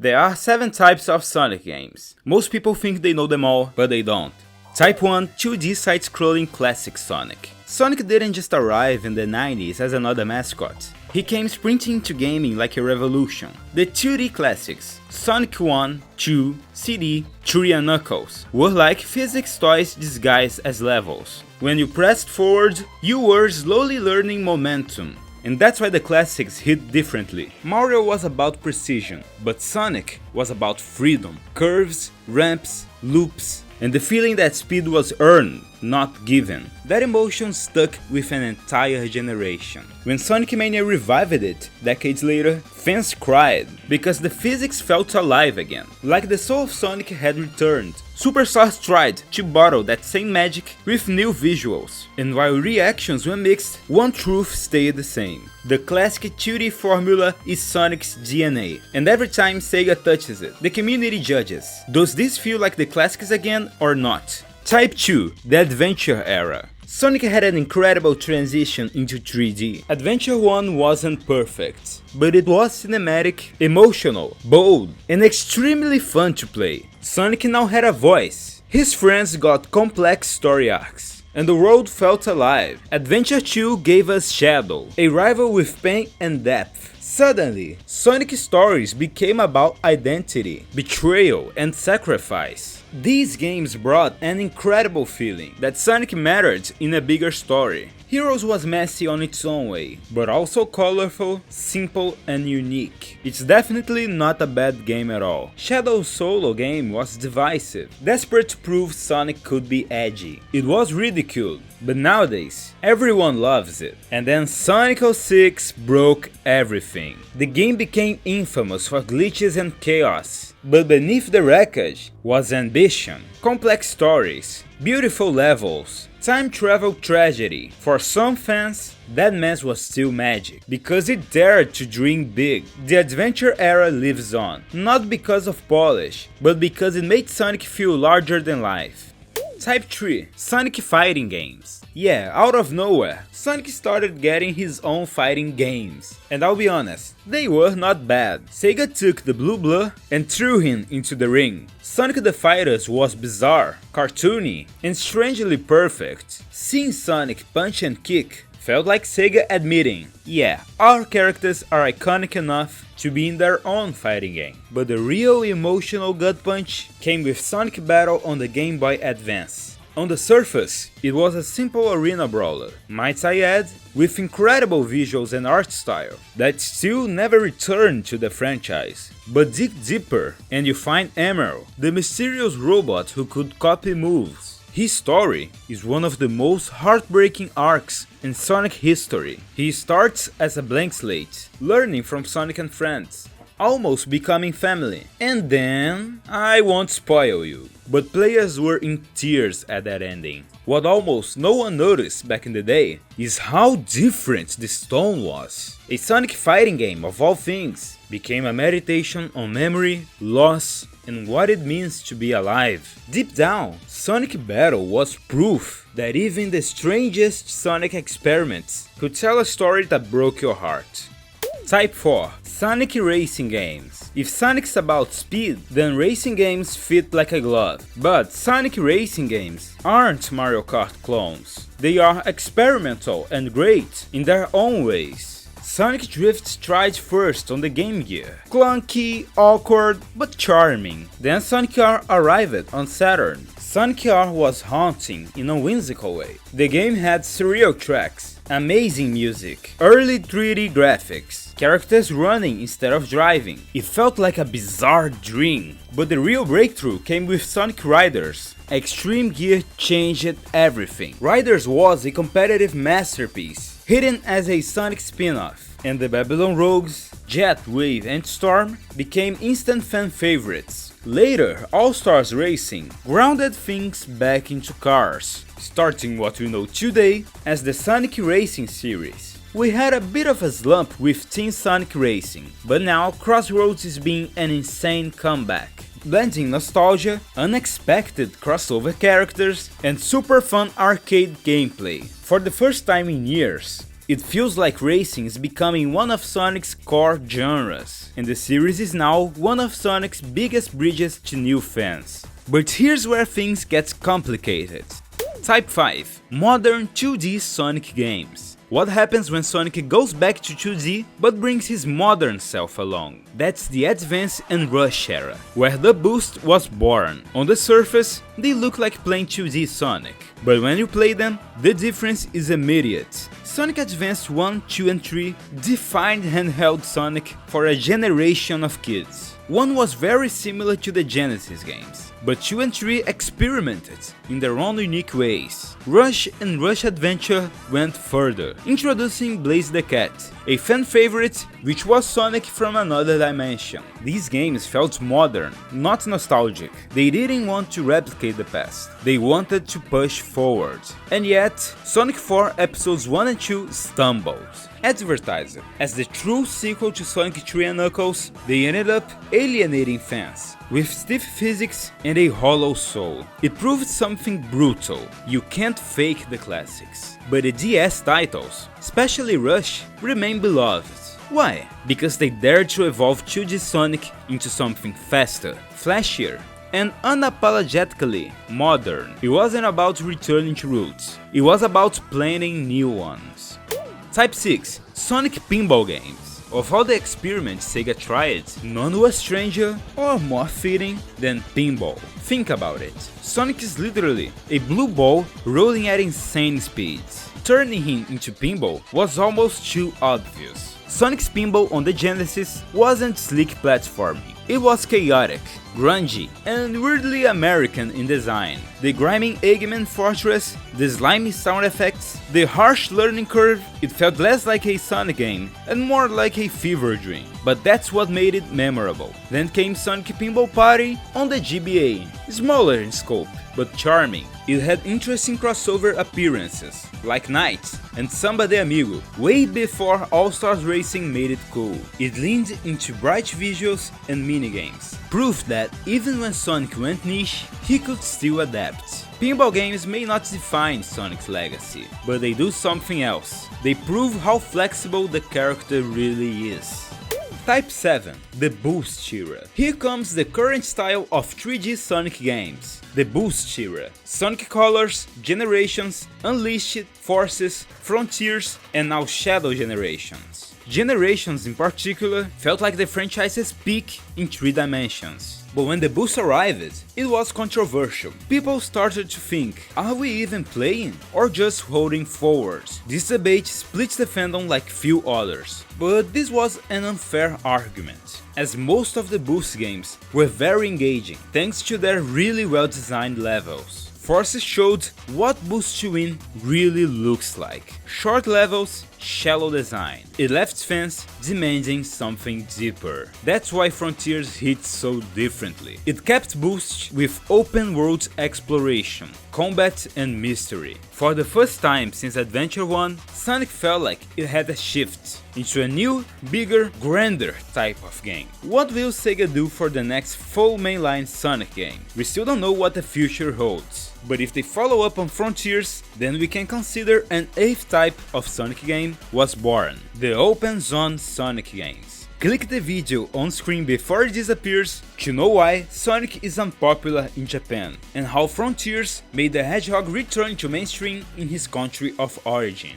There are 7 types of Sonic games. Most people think they know them all, but they don't. Type 1 2D side-scrolling classic Sonic. Sonic didn't just arrive in the 90s as another mascot. He came sprinting to gaming like a revolution. The 2D classics, Sonic 1, 2, CD, 3 and Knuckles, were like physics toys disguised as levels. When you pressed forward, you were slowly learning momentum. And that's why the classics hit differently. Mario was about precision, but Sonic was about freedom, curves, ramps, loops, and the feeling that speed was earned, not given. That emotion stuck with an entire generation. When Sonic Mania revived it, decades later, fans cried, because the physics felt alive again, like the soul of Sonic had returned. Superstars tried to bottle that same magic with new visuals, and while reactions were mixed, one truth stayed the same. The classic 2D formula is Sonic's DNA, and every time Sega touches it, the community judges. Does this feel like the classics again or not? Type 2, the Adventure Era. Sonic had an incredible transition into 3D. Adventure 1 wasn't perfect, but it was cinematic, emotional, bold, and extremely fun to play. Sonic now had a voice. His friends got complex story arcs, and the world felt alive. Adventure 2 gave us Shadow, a rival with pain and depth. Suddenly, Sonic stories became about identity, betrayal, and sacrifice. These games brought an incredible feeling that Sonic mattered in a bigger story. Heroes was messy on its own way, but also colorful, simple, and unique. It's definitely not a bad game at all. Shadow's solo game was divisive, desperate to prove Sonic could be edgy. It was ridiculed, but nowadays, everyone loves it. And then Sonic 06 broke everything. The game became infamous for glitches and chaos. But beneath the wreckage was ambition, complex stories, beautiful levels, time travel tragedy. For some fans, that mess was still magic, because it dared to dream big. The Adventure Era lives on, not because of polish, but because it made Sonic feel larger than life. Type 3, Sonic fighting games. Yeah, out of nowhere, Sonic started getting his own fighting games. And I'll be honest, they were not bad. Sega took the blue blur and threw him into the ring. Sonic the Fighters was bizarre, cartoony, and strangely perfect. Seeing Sonic punch and kick felt like Sega admitting, yeah, our characters are iconic enough to be in their own fighting game. But the real emotional gut punch came with Sonic Battle on the Game Boy Advance. On the surface, it was a simple arena brawler, might I add, with incredible visuals and art style that still never returned to the franchise. But dig deeper and you find Emerald, the mysterious robot who could copy moves. His story is one of the most heartbreaking arcs in Sonic history. He starts as a blank slate, learning from Sonic and friends, almost becoming family. And then, I won't spoil you, but players were in tears at that ending. What almost no one noticed back in the day is how different this tone was. A Sonic fighting game, of all things, became a meditation on memory, loss, and what it means to be alive. Deep down, Sonic Battle was proof that even the strangest Sonic experiments could tell a story that broke your heart. Type 4, Sonic racing games. If Sonic's about speed, then racing games fit like a glove. But Sonic racing games aren't Mario Kart clones. They are experimental and great in their own ways. Sonic Drift tried first on the Game Gear. Clunky, awkward, but charming. Then Sonic R arrived on Saturn. Sonic R was haunting in a whimsical way. The game had surreal tracks, amazing music, early 3D graphics, characters running instead of driving. It felt like a bizarre dream. But the real breakthrough came with Sonic Riders. Extreme Gear changed everything. Riders was a competitive masterpiece, hidden as a Sonic spin-off. And the Babylon Rogues, Jet, Wave and Storm became instant fan favorites. Later, All-Stars Racing grounded things back into cars, starting what we know today as the Sonic Racing series. We had a bit of a slump with Team Sonic Racing, but now Crossroads is being an insane comeback, blending nostalgia, unexpected crossover characters, and super fun arcade gameplay. For the first time in years, It feels like racing is becoming one of Sonic's core genres, and the series is now one of Sonic's biggest bridges to new fans. But here's where things get complicated. Type 5. Modern 2D Sonic games. What happens when Sonic goes back to 2D but brings his modern self along? That's the Advance and Rush era, where the boost was born. On the surface, they look like plain 2D Sonic, but when you play them, the difference is immediate. Sonic Advance 1, 2 and 3 defined handheld Sonic for a generation of kids. 1 was very similar to the Genesis games, but 2 and 3 experimented in their own unique ways. Rush and Rush Adventure went further, introducing Blaze the Cat, a fan favorite which was Sonic from another dimension. These games felt modern, not nostalgic. They didn't want to replicate the past, they wanted to push forward. And yet, Sonic 4 Episodes 1 and 2 stumbled. Advertised as the true sequel to Sonic 3 and Knuckles, they ended up alienating fans with stiff physics and a hollow soul. It proved something brutal: you can't fake the classics. But the DS titles, especially Rush, remain beloved. Why? Because they dared to evolve 2D Sonic into something faster, flashier, and unapologetically modern. It wasn't about returning to roots, it was about planning new ones. Type 6. Sonic pinball games. Of all the experiments Sega tried, none was stranger or more fitting than pinball. Think about it. Sonic is literally a blue ball rolling at insane speeds. Turning him into pinball was almost too obvious. Sonic's pinball on the Genesis wasn't slick platforming. It was chaotic, grungy, and weirdly American in design. The grimy Eggman Fortress, the slimy sound effects, the harsh learning curve, it felt less like a Sonic game and more like a fever dream. But that's what made it memorable. Then came Sonic Pinball Party on the GBA, smaller in scope, but charming. It had interesting crossover appearances, like Knights and Samba de Amigo, way before All-Stars Racing made it cool. It leaned into bright visuals and minigames, proof that even when Sonic went niche, he could still adapt. Pinball games may not define Sonic's legacy, but they do something else. They prove how flexible the character really is. Type 7. The Boost era. Here comes the current style of 3D Sonic games. The Boost era. Sonic Colors, Generations, Unleashed, Forces, Frontiers, and now Shadow Generations. Generations in particular felt like the franchise's peak in 3 dimensions. But when the boost arrived, it was controversial. People started to think, are we even playing or just holding forward? This debate split the fandom like few others. But this was an unfair argument, as most of the boost games were very engaging thanks to their really well designed levels. Forces showed what Boost to Win really looks like. Short levels, shallow design. It left fans demanding something deeper. That's why Frontiers hit so differently. It kept Boost with open world exploration, combat and mystery. For the first time since Adventure 1, Sonic felt like it had a shift into a new, bigger, grander type of game. What will Sega do for the next full mainline Sonic game? We still don't know what the future holds. But if they follow up on Frontiers, then we can consider an 8th type of Sonic game was born, the Open Zone Sonic games. Click the video on screen before it disappears to know why Sonic is unpopular in Japan, and how Frontiers made the Hedgehog return to mainstream in his country of origin.